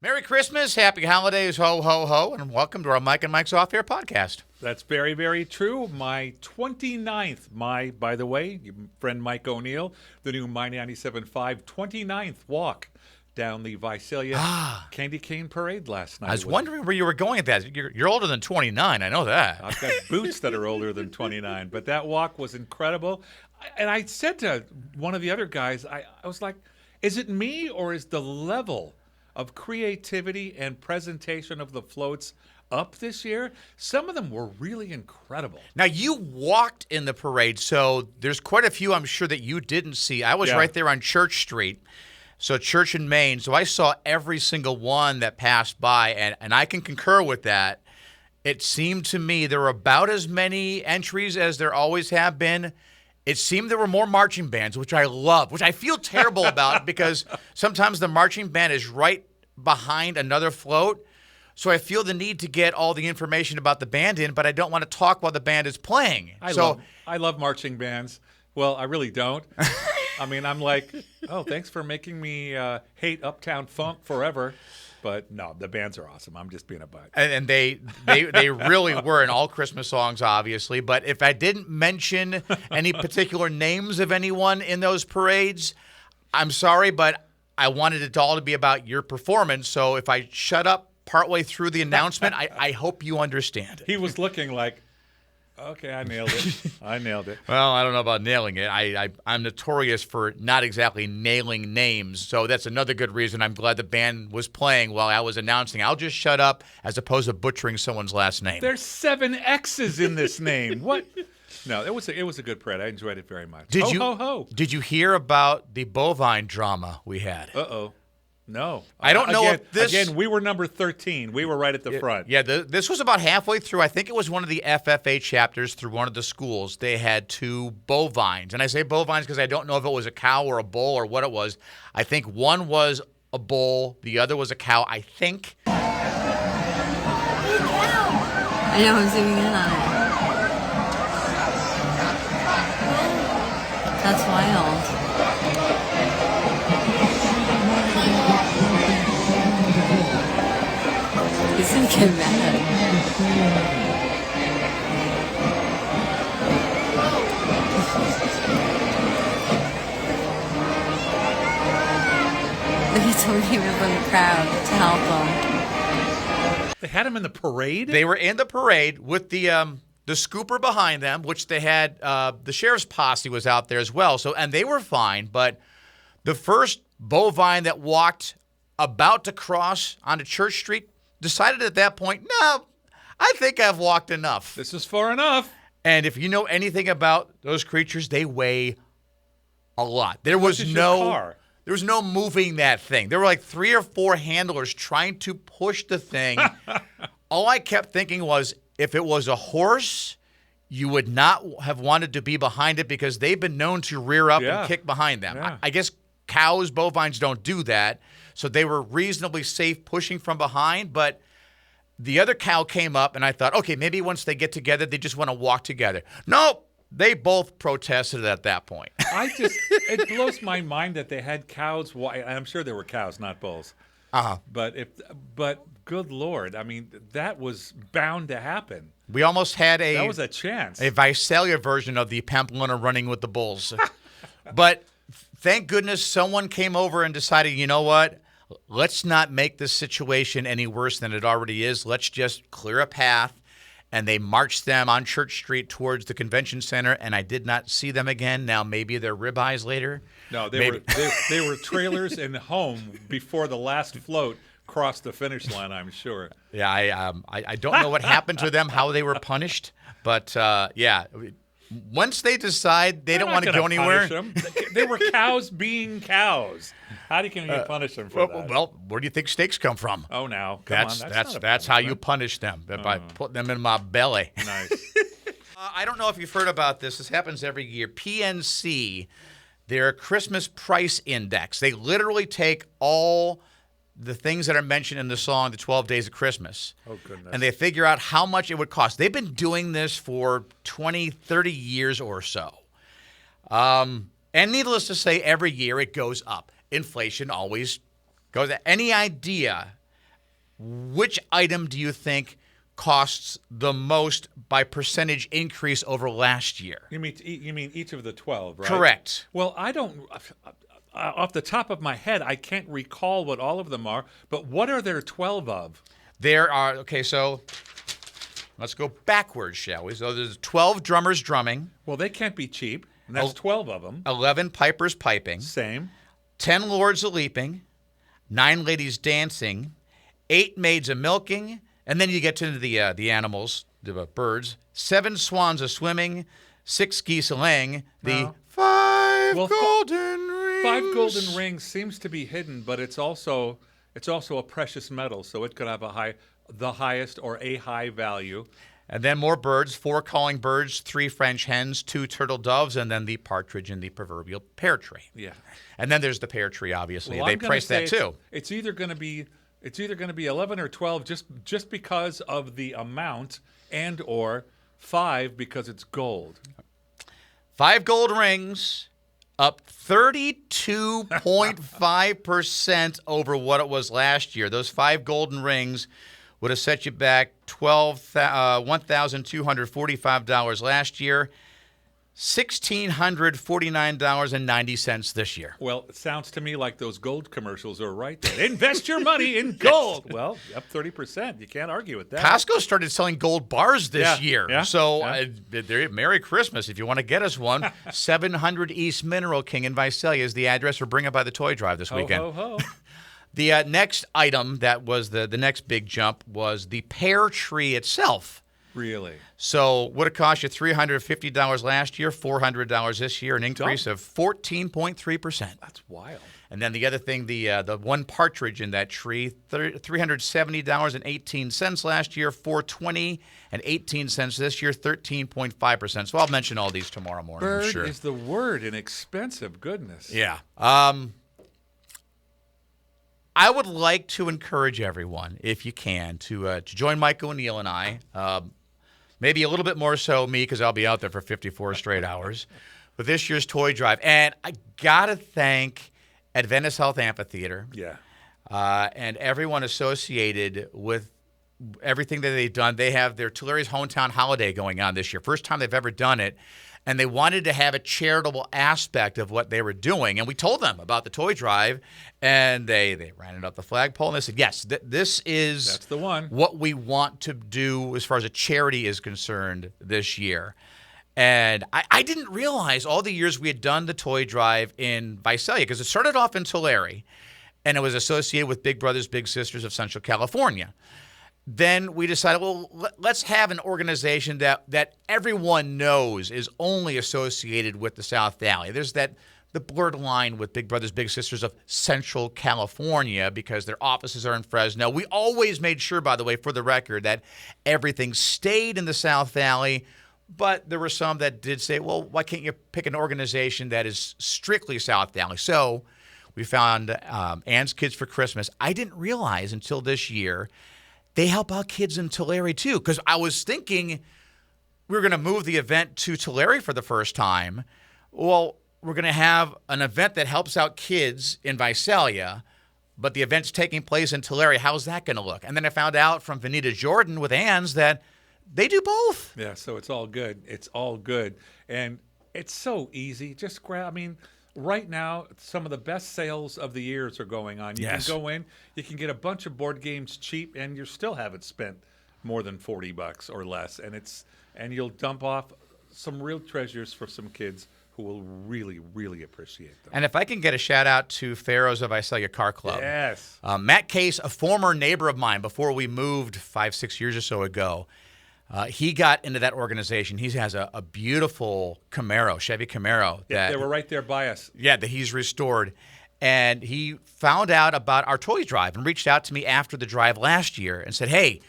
Merry Christmas, Happy Holidays, ho, ho, ho, and welcome to our Mike and Mike's Off Air podcast. That's very, very true. My 29th, by the way, your friend Mike O'Neill, the new My 97.5 29th walk down the Visalia Candy Cane Parade last night. I was wondering where you were going at that. You're older than 29, I know that. I've got boots that are older than 29, but that walk was incredible. And I said to one of the other guys, I was like, is it me or is the level of creativity and presentation of the floats up this year? Some of them were really incredible. Now, you walked in the parade, so there's quite a few I'm sure that you didn't see. I was right there on Church Street, so Church and Main, so I saw every single one that passed by, and I can concur with that. It seemed to me there were about as many entries as there always have been. It seemed there were more marching bands, which I love, which I feel terrible about because sometimes the marching band is right behind another float. So I feel the need to get all the information about the band in, but I don't want to talk while the band is playing. I love marching bands. Well, I really don't. I mean, I'm like, oh, thanks for making me hate Uptown Funk forever. But no, the bands are awesome. I'm just being a butt. And they really were in all Christmas songs, obviously. But if I didn't mention any particular names of anyone in those parades, I'm sorry, but I wanted it all to be about your performance. So if I shut up partway through the announcement, I hope you understand. He was looking like, okay, I nailed it. I nailed it. Well, I don't know about nailing it. I'm notorious for not exactly nailing names, so that's another good reason I'm glad the band was playing while I was announcing. I'll just shut up as opposed to butchering someone's last name. There's 7 X's in this name. What? No, it was a good parade. I enjoyed it very much. Ho, ho. Did you hear about the bovine drama we had? Uh-oh. No. I don't know if this... Again, we were number 13. We were right at the front. Yeah, this was about halfway through. I think it was one of the FFA chapters through one of the schools. They had 2 bovines. And I say bovines because I don't know if it was a cow or a bull or what it was. I think one was a bull. The other was a cow, I think. I know, I'm zooming in on it. That's wild. He's gonna get mad. Look at some people from the crowd to help them. They had him in the parade? They were in the parade with the scooper behind them, which they had the sheriff's posse was out there as well. So, and they were fine, but the first bovine that walked about to cross onto Church Street decided at that point, no, I think I've walked enough. This is far enough. And if you know anything about those creatures, they weigh a lot. There was no moving that thing. There were like 3 or 4 handlers trying to push the thing. All I kept thinking was, if it was a horse, you would not have wanted to be behind it because they've been known to rear up and kick behind them. Yeah. I guess cows, bovines don't do that. So they were reasonably safe pushing from behind, but the other cow came up, and I thought, okay, maybe once they get together, they just want to walk together. Nope, they both protested at that point. It blows my mind that they had cows. I'm sure there were cows, not bulls. Uh-huh. But good Lord, I mean, that was bound to happen. We almost had that was a chance. A Visalia version of the Pamplona running with the bulls. But thank goodness someone came over and decided, you know what? Let's not make this situation any worse than it already is. Let's just clear a path. And they marched them on Church Street towards the convention center, and I did not see them again. Now maybe they're ribeyes later. No, they were trailers and home before the last float crossed the finish line, I'm sure. Yeah, I don't know what happened to them, how they were punished, but yeah. Once they decide they don't want to go anywhere. They were cows being cows. How can you punish them for that? Well, where do you think steaks come from? Oh, now. That's how you punish them, by putting them in my belly. Nice. I don't know if you've heard about this. This happens every year. PNC, their Christmas price index. They literally take all the things that are mentioned in the song, The 12 Days of Christmas. Oh, goodness. And they figure out how much it would cost. They've been doing this for 20, 30 years or so. And needless to say, every year it goes up. Inflation always goes up. Any idea which item do you think costs the most by percentage increase over last year? You mean each of the 12, right? Correct. Well, I don't. Off the top of my head, I can't recall what all of them are. But what are there 12 of? There are, okay, so let's go backwards, shall we? So there's 12 drummers drumming, Well, they can't be cheap. And that's 12 of them. 11 pipers piping, Same. 10 lords a leaping, 9 ladies dancing, 8 maids a milking, and then you get to the animals, the birds, 7 swans a swimming, 6 geese a laying, the 5 golden rings. 5 golden rings seems to be hidden, but it's also a precious metal, so it could have the highest or a high value. And then more birds, 4 calling birds, 3 French hens, 2 turtle doves, and then the partridge in the proverbial pear tree. Yeah. And then there's the pear tree, obviously. Well, they I'm gonna price that say too. It's either going to be 11 or 12 just because of the amount, and or 5 because it's gold. 5 gold rings, up 32.5% over what it was last year. Those 5 golden rings would have set you back $1,245 last year, $1,649.90 this year. Well, it sounds to me like those gold commercials are right there. Invest your money in gold. Well, up 30%. You can't argue with that. Costco started selling gold bars this year. yeah, So, yeah. Merry Christmas if you want to get us one. 700 East Mineral King in Visalia is the address. We're bringing it by the toy drive this weekend. Ho, ho, ho. The next item that was the next big jump was the pear tree itself. Really? So would have cost you $350 last year, $400 this year, an increase of 14.3%. That's wild. And then the other thing, the one partridge in that tree, $370.18 last year, $420.18 this year, 13.5%. So I'll mention all these tomorrow morning. I'm Bird sure. is the word in expensive. Goodness. Yeah. I would like to encourage everyone, if you can, to join Mike O'Neill and I. Maybe a little bit more so me, because I'll be out there for 54 straight hours. But this year's toy drive, and I gotta thank Adventist Health Amphitheater, Yeah. and everyone associated with everything that they've done. They have their Tulari's Hometown Holiday going on this year, first time they've ever done it. And they wanted to have a charitable aspect of what they were doing. And we told them about the toy drive, and they ran it up the flagpole, and they said, yes, this is That's the one. what we want to do as far as a charity is concerned this year. And I didn't realize all the years we had done the toy drive in Visalia, because it started off in Tulare, and it was associated with Big Brothers Big Sisters of Central California. Then we decided, well, let's have an organization that everyone knows is only associated with the South Valley. There's the blurred line with Big Brothers Big Sisters of Central California because their offices are in Fresno. We always made sure, by the way, for the record, that everything stayed in the South Valley, but there were some that did say, well, why can't you pick an organization that is strictly South Valley? So we found Ann's Kids for Christmas. I didn't realize until this year they help out kids in Tulare, too, because I was thinking we were going to move the event to Tulare for the first time. Well, we're going to have an event that helps out kids in Visalia, but the event's taking place in Tulare. How's that going to look? And then I found out from Vanita Jordan with Ann's that they do both. Yeah, so it's all good. It's all good. And it's so easy. Just grab, right now, some of the best sales of the years are going on. You Yes. can go in, you can get a bunch of board games cheap, and you still haven't spent more than $40 or less. And you'll dump off some real treasures for some kids who will really, really appreciate them. And if I can get a shout out to Pharaohs of Visalia Car Club. Yes. Matt Case, a former neighbor of mine before we moved 5-6 years or so ago, he got into that organization. He has a beautiful Camaro, Chevy Camaro. Yeah, they were right there by us. Yeah, that he's restored. And he found out about our toy drive and reached out to me after the drive last year and said, hey,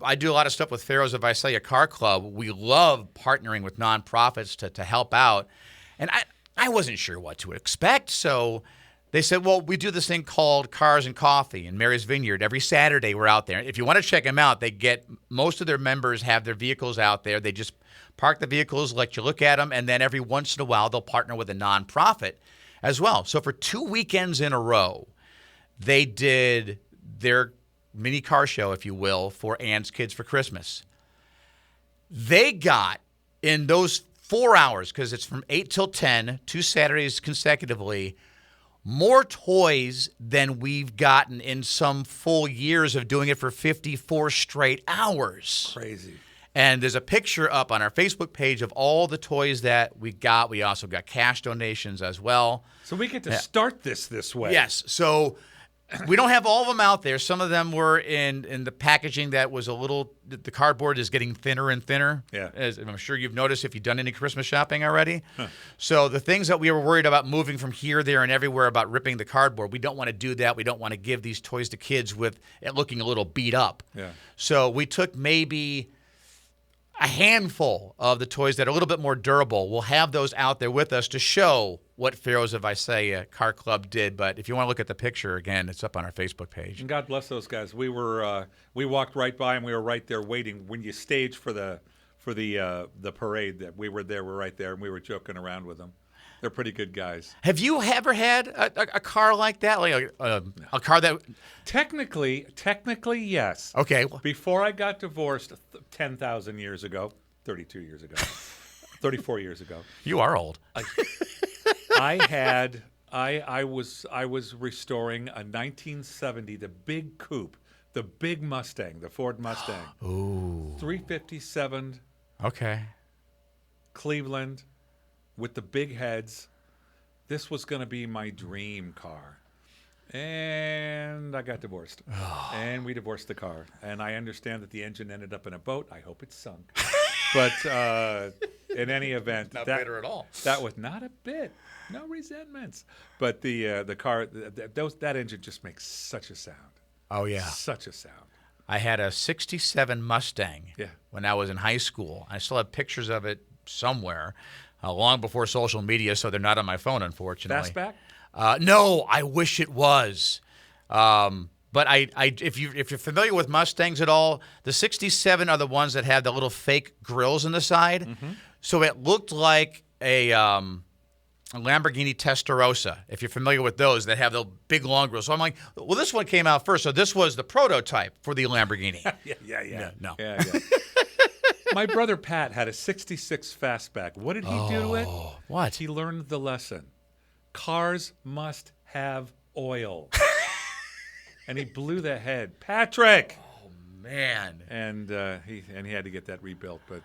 I do a lot of stuff with Pharaohs of Visalia Car Club. We love partnering with nonprofits to help out. And I wasn't sure what to expect, so they said, well, we do this thing called Cars and Coffee in Mary's Vineyard. Every Saturday we're out there. If you want to check them out, most of their members have their vehicles out there. They just park the vehicles, let you look at them, and then every once in a while they'll partner with a nonprofit as well. So for 2 weekends in a row, they did their mini car show, if you will, for Ann's kids for Christmas. They got, in those 4 hours, because it's from 8 till 10, 2 Saturdays consecutively, more toys than we've gotten in some full years of doing it for 54 straight hours. Crazy. And there's a picture up on our Facebook page of all the toys that we got. We also got cash donations as well. So we get to start this way. Yes. So we don't have all of them out there. Some of them were in the packaging that was a little, the cardboard is getting thinner and thinner. Yeah. As I'm sure you've noticed if you've done any Christmas shopping already. So the things that we were worried about moving from here, there, and everywhere about ripping the cardboard, we don't want to do that. We don't want to give these toys to kids with it looking a little beat up. Yeah. So we took maybe a handful of the toys that are a little bit more durable. We'll have those out there with us to show what Pharaohs of Isaiah Car Club did. But if you want to look at the picture, again, it's up on our Facebook page. And God bless those guys. We walked right by and we were right there waiting when you staged for the parade. That we were there, we're right there, and we were joking around with them. They're pretty good guys. Have you ever had a car like that, like a car that? Technically, yes. Okay. Before I got divorced 10,000 years ago, 32 years ago, 34 years ago, You are old. I was restoring a 1970, the big coupe, the big Mustang, the Ford Mustang. Ooh. 357 Okay. Cleveland with the big heads. This was going to be my dream car. And I got divorced. And we divorced the car. And I understand that the engine ended up in a boat. I hope it sunk. But in any event, Not bitter at all. That was not a bit. No resentments. But the car, that engine just makes such a sound. Oh yeah. Such a sound. I had a '67 Mustang. Yeah. When I was in high school. I still have pictures of it somewhere, long before social media, so they're not on my phone, unfortunately. Fastback? No, I wish it was. But if you're familiar with Mustangs at all, the '67 are the ones that have the little fake grills in the side. Mm-hmm. So it looked like a Lamborghini Testarossa. If you're familiar with those, that have the big long grills. So I'm like, well, this one came out first, so this was the prototype for the Lamborghini. Yeah. No. Yeah. My brother Pat had a '66 Fastback. What did he do to it? What? He learned the lesson. Cars must have oil. And he blew the head. Patrick! Man. And he had to get that rebuilt. But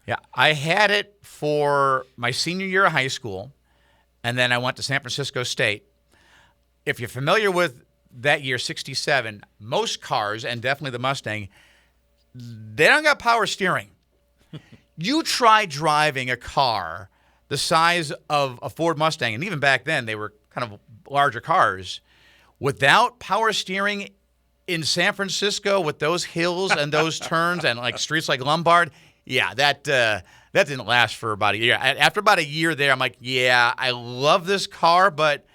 Yeah, I had it for my senior year of high school, and then I went to San Francisco State. If you're familiar with that year, '67, most cars, and definitely the Mustang, they don't got power steering. You try driving a car the size of a Ford Mustang, and even back then they were kind of larger cars, without power steering in San Francisco with those hills and those turns and like streets like Lombard. Yeah, that didn't last for about a year. After about a year there, I'm like, yeah, I love this car, but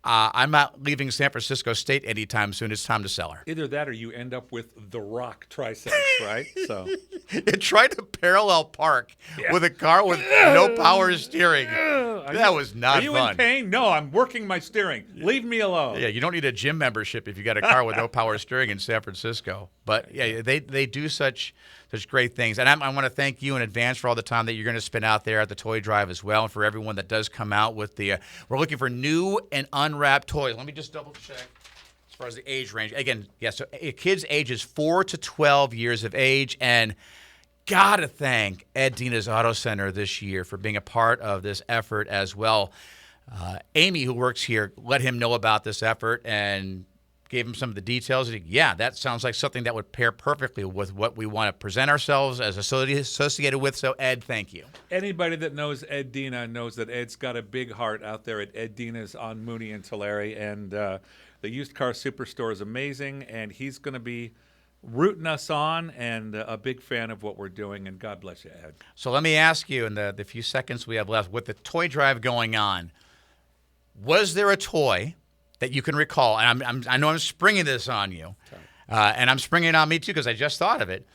I'm not leaving San Francisco State anytime soon. It's time to sell her. either that or you end up with the Rock triceps, right? So It tried to parallel park with a car with no power steering. That was not Are you fun. in pain? No, I'm working my steering. Leave me alone. Yeah, you don't need a gym membership if you got a car with no power steering in San Francisco. But yeah, they do such great things. And I want to thank you in advance for all the time that you're going to spend out there at the toy drive as well, and for everyone that does come out with the. We're looking for new and unwrapped toys. Let me just double check as far as the age range. Again, so kids ages 4 to 12 years of age, and gotta thank Ed Dina's Auto Center this year for being a part of this effort as well. Amy, who works here, let him know about this effort and gave him some of the details. Yeah, that sounds like something that would pair perfectly with what we want to present ourselves as associated with. So, Ed, thank you. Anybody that knows Ed Dina knows that Ed's got a big heart out there at Ed Dina's on Mooney and Tulare. And the used car superstore is amazing. And he's going to be rooting us on, and a big fan of what we're doing. And God bless you, Ed. So let me ask you in the few seconds we have left, with the toy drive going on, was there a toy that you can recall, and I know I'm springing this on you, and I'm springing it on me too because I just thought of it,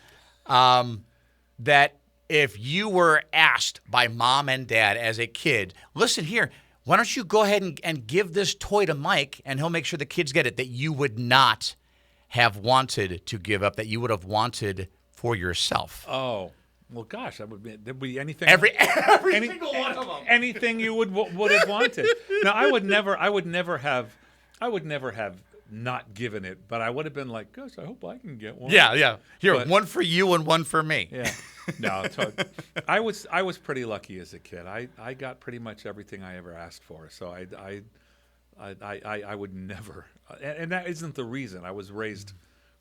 that if you were asked by mom and dad as a kid, listen here, why don't you go ahead and give this toy to Mike and he'll make sure the kids get it, that you would not have wanted to give up that you would have wanted for yourself? Oh, well, gosh, there'd be anything. Every single one of them. Anything you would have wanted. Now, I would never have not given it, but I would have been like, gosh, I hope I can get one. Yeah. Here, But- one for you and one for me. Yeah. No, I was pretty lucky as a kid. I got pretty much everything I ever asked for. So I would never, and that isn't the reason. I was raised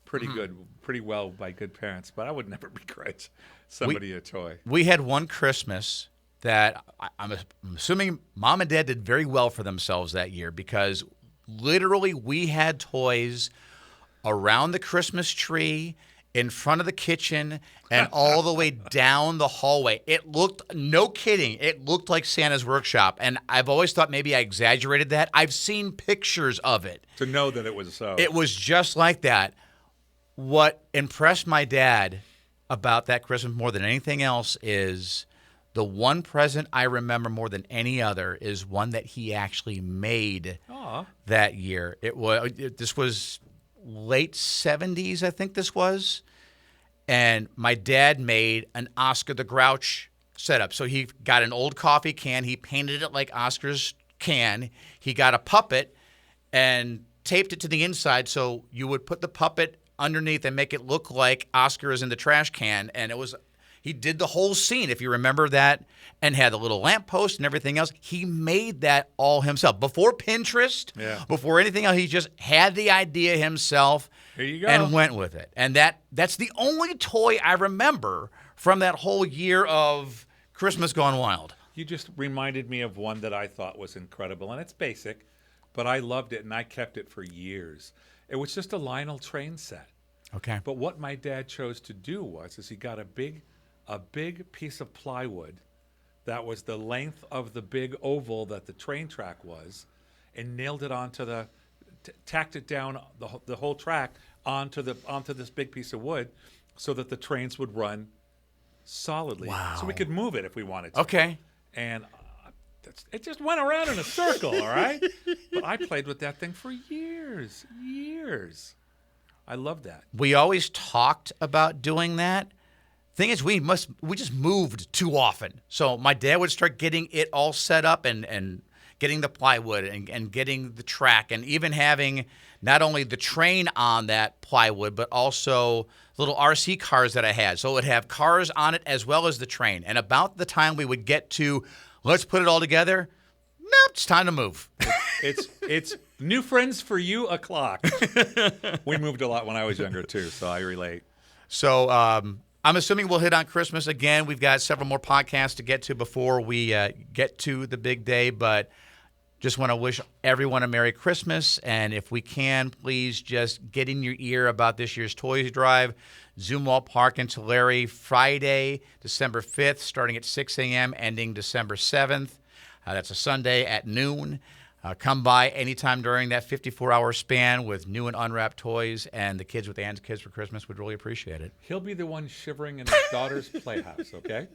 pretty good, pretty well by good parents, but I would never begrudge somebody a toy. We had one Christmas that I'm assuming mom and dad did very well for themselves that year, because literally we had toys around the Christmas tree, in front of the kitchen, and all the way down the hallway. It looked, no kidding, it looked like Santa's workshop. And I've always thought maybe I exaggerated that. I've seen pictures of it. To know that it was so. It was just like that. What impressed my dad about that Christmas more than anything else is the one present I remember more than any other is one that he actually made that year. This was late 70s, I think this was. And my dad made an Oscar the Grouch setup. So he got an old coffee can. He painted it like Oscar's can. He got a puppet and taped it to the inside. So you would put the puppet underneath and make it look like Oscar is in the trash can. And he did the whole scene, if you remember that, and had a little lamppost and everything else. He made that all himself. Before Pinterest, before anything else, he just had the idea himself. Here you go. And went with it. And that's the only toy I remember from that whole year of Christmas Gone Wild. You just reminded me of one that I thought was incredible, and it's basic, but I loved it, and I kept it for years. It was just a Lionel train set. Okay. But what my dad chose to do is he got a big piece of plywood that was the length of the big oval that the train track was, and nailed it onto tacked it down the whole track onto this big piece of wood, so that the trains would run solidly. Wow. So we could move it if we wanted to. Okay. And it just went around in a circle, all right? But I played with that thing for years. I love that. We always talked about doing that. Thing is, we just moved too often. So my dad would start getting it all set up and getting the plywood and getting the track, and even having not only the train on that plywood, but also little RC cars that I had. So it would have cars on it as well as the train. And about the time we would get to, let's put it all together, nope, it's time to move. It's new friends for you o'clock. We moved a lot when I was younger too, so I relate. So I'm assuming we'll hit on Christmas again. We've got several more podcasts to get to before we get to the big day, but just want to wish everyone a Merry Christmas. And if we can, please just get in your ear about this year's Toys Drive. Zumwalt Park in Tulare, Friday, December 5th, starting at 6 a.m., ending December 7th. That's a Sunday at noon. Come by anytime during that 54-hour span with new and unwrapped toys, and the kids with Ann's Kids for Christmas would really appreciate it. He'll be the one shivering in his daughter's playhouse, okay?